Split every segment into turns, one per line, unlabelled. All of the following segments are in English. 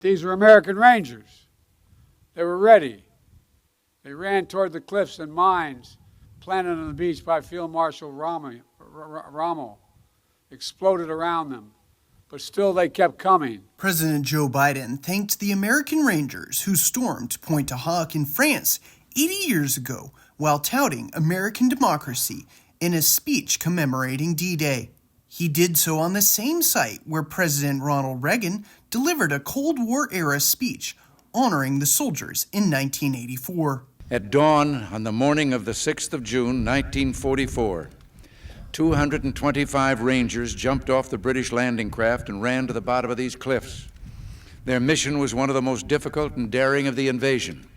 These were American Rangers. They were ready. They ran toward the cliffs and mines planted on the beach by Field Marshal Rommel, exploded around them, but still they kept coming.
President Joe Biden thanked the American Rangers who stormed Pointe du Hoc in France 80 years ago while touting American democracy in a speech commemorating D-Day. He did so on the same site where President Ronald Reagan delivered a Cold War-era speech honoring the soldiers in 1984.
At dawn on the morning of the 6th of June, 1944, 225 Rangers jumped off the British landing craft and ran to the bottom of these cliffs. Their mission was one of the most difficult and daring of the invasion: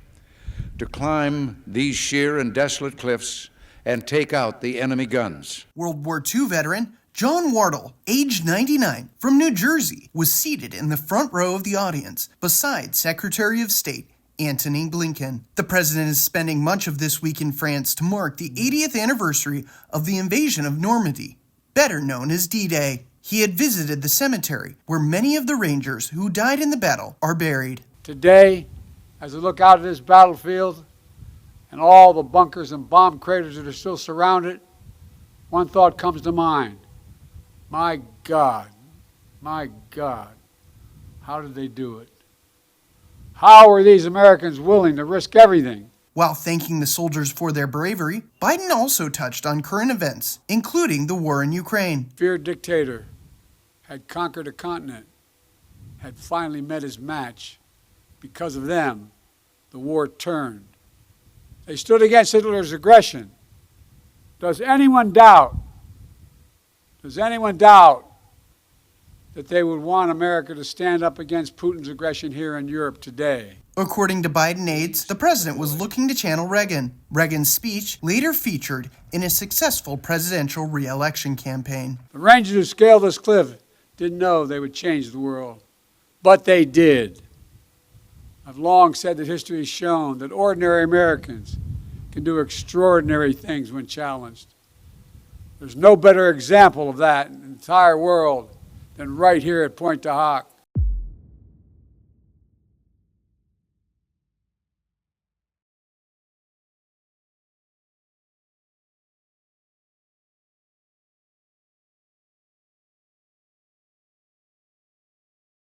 to climb these sheer and desolate cliffs and take out the enemy guns.
World War II veteran John Wardle, age 99, from New Jersey, was seated in the front row of the audience beside Secretary of State Antony Blinken. The president is spending much of this week in France to mark the 80th anniversary of the invasion of Normandy, better known as D-Day. He had visited the cemetery where many of the Rangers who died in the battle are buried.
Today, as I look out at this battlefield and all the bunkers and bomb craters that are still surrounded, one thought comes to mind. My God, how did they do it? How were these Americans willing to risk everything?
While thanking the soldiers for their bravery, Biden also touched on current events, including the war in Ukraine.
Feared dictator had conquered a continent, had finally met his match. Because of them, the war turned. They stood against Hitler's aggression. Does anyone doubt that they would want America to stand up against Putin's aggression here in Europe today?
According to Biden aides, the president was looking to channel Reagan. Reagan's speech later featured in a successful presidential re-election campaign.
The Rangers who scaled this cliff didn't know they would change the world, but they did. I've long said that history has shown that ordinary Americans can do extraordinary things when challenged. There's no better example of that in the entire world than right here at Pointe du Hoc.